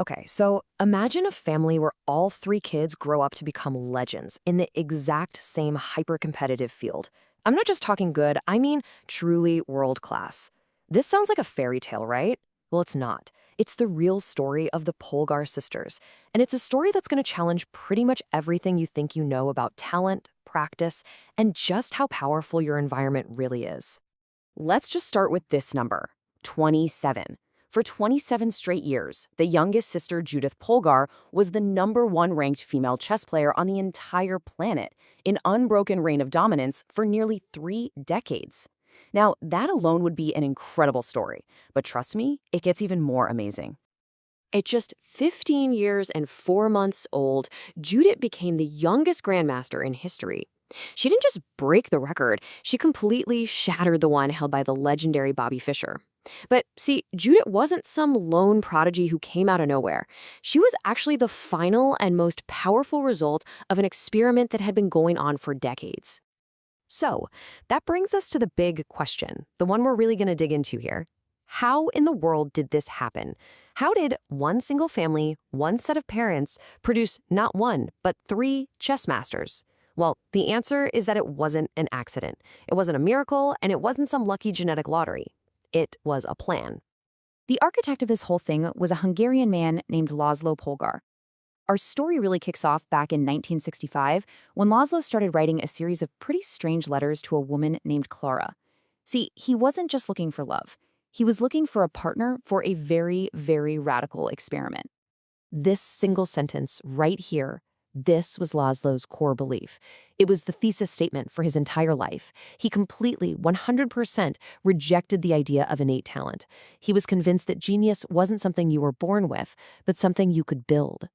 Okay, so imagine a family where all three kids grow up to become legends in the exact same hyper-competitive field. I'm not just talking good, I mean truly world class. This sounds like a fairy tale, right? Well, it's not. It's the real story of the Polgar sisters, and it's a story that's going to challenge pretty much everything you think you know about talent, practice, and just how powerful your environment really is. Let's just start with this number, 27. For 27 straight years, the youngest sister, Judith Polgar, was the #1 ranked female chess player on the entire planet, an unbroken reign of dominance for nearly 3 decades. Now, that alone would be an incredible story, but trust me, it gets even more amazing. At just 15 years and 4 months old, Judith became the youngest grandmaster in history. She didn't just break the record, she completely shattered the one held by the legendary Bobby Fischer. But see, Judith wasn't some lone prodigy who came out of nowhere. She was actually the final and most powerful result of an experiment that had been going on for decades. So, that brings us to the big question, the one we're really going to dig into here. How in the world did this happen? How did one single family, one set of parents, produce not one, but three chess masters? Well, the answer is that it wasn't an accident. It wasn't a miracle, and it wasn't some lucky genetic lottery. It was a plan. The architect of this whole thing was a Hungarian man named Laszlo Polgar. Our story really kicks off back in 1965 when Laszlo started writing a series of pretty strange letters to a woman named Clara. See, he wasn't just looking for love. He was looking for a partner for a very, very radical experiment. This single sentence right here, this was Laszlo's core belief. It was the thesis statement for his entire life. He completely, 100%, rejected the idea of innate talent. He was convinced that genius wasn't something you were born with, but something you could build.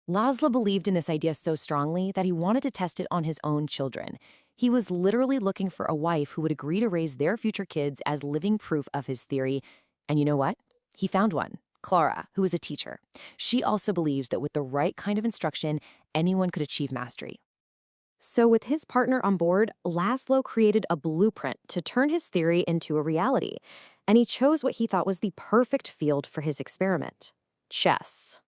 Laszlo believed in this idea so strongly that he wanted to test it on his own children. He was literally looking for a wife who would agree to raise their future kids as living proof of his theory. And you know what? He found one. Clara, who was a teacher. She also believes that with the right kind of instruction, anyone could achieve mastery. So with his partner on board, Laszlo created a blueprint to turn his theory into a reality. And he chose what he thought was the perfect field for his experiment: chess.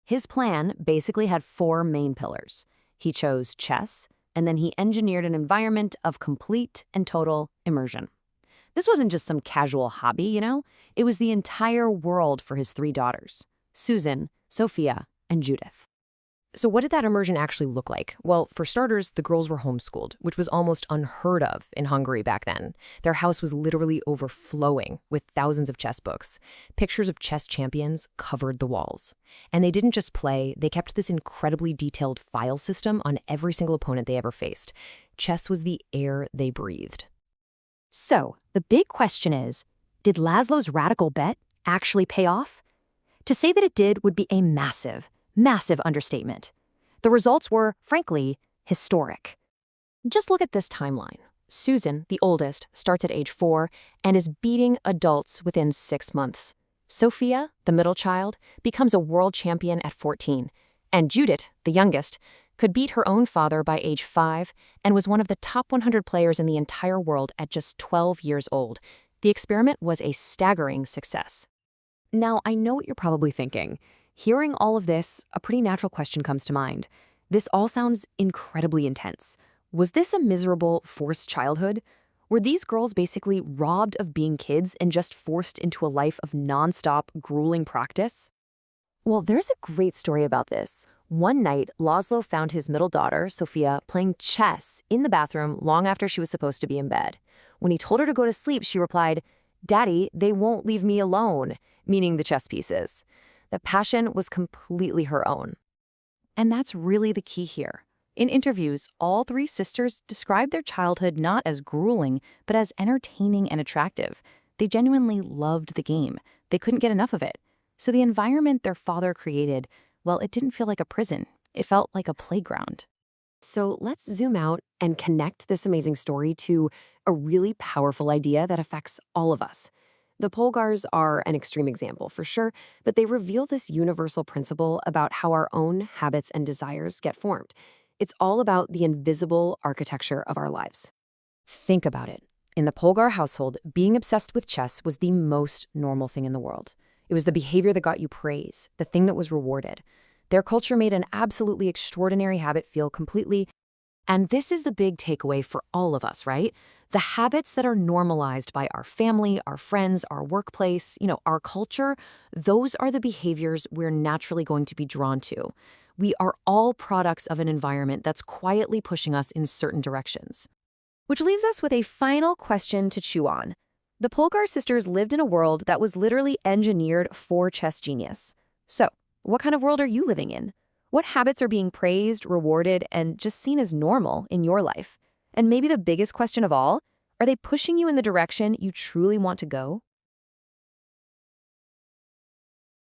His plan basically had 4 main pillars. He chose chess, and then he engineered an environment of complete and total immersion. This wasn't just some casual hobby, It was the entire world for his 3 daughters, Susan, Sofia, and Judith. So what did that immersion actually look like? Well, for starters, the girls were homeschooled, which was almost unheard of in Hungary back then. Their house was literally overflowing with thousands of chess books. Pictures of chess champions covered the walls. And they didn't just play, they kept this incredibly detailed file system on every single opponent they ever faced. Chess was the air they breathed. So, the big question is, did Laszlo's radical bet actually pay off? To say that it did would be a massive, massive understatement. The results were, frankly, historic. Just look at this timeline. Susan, the oldest, starts at age 4 and is beating adults within 6 months. Sofia, the middle child, becomes a world champion at 14. And Judith, the youngest, could beat her own father by age 5 and was one of the top 100 players in the entire world at just 12 years old. The experiment was a staggering success. Now, I know what you're probably thinking. Hearing all of this, a pretty natural question comes to mind. This all sounds incredibly intense. Was this a miserable, forced childhood? Were these girls basically robbed of being kids and just forced into a life of nonstop, grueling practice? Well, there's a great story about this. One night, Laszlo found his middle daughter, Sofia, playing chess in the bathroom long after she was supposed to be in bed. When he told her to go to sleep, she replied, "Daddy, they won't leave me alone," meaning the chess pieces. The passion was completely her own. And that's really the key here. In interviews, all 3 sisters described their childhood not as grueling, but as entertaining and attractive. They genuinely loved the game. They couldn't get enough of it. So the environment their father created, well, it didn't feel like a prison. It felt like a playground. So let's zoom out and connect this amazing story to a really powerful idea that affects all of us. The Polgars are an extreme example, for sure, but they reveal this universal principle about how our own habits and desires get formed. It's all about the invisible architecture of our lives. Think about it. In the Polgar household, being obsessed with chess was the most normal thing in the world. It was the behavior that got you praise, the thing that was rewarded. Their culture made an absolutely extraordinary habit feel completely. And this is the big takeaway for all of us, right? The habits that are normalized by our family, our friends, our workplace, our culture, those are the behaviors we're naturally going to be drawn to. We are all products of an environment that's quietly pushing us in certain directions. Which leaves us with a final question to chew on. The Polgar sisters lived in a world that was literally engineered for chess genius. So, what kind of world are you living in? What habits are being praised, rewarded, and just seen as normal in your life? And maybe the biggest question of all, are they pushing you in the direction you truly want to go?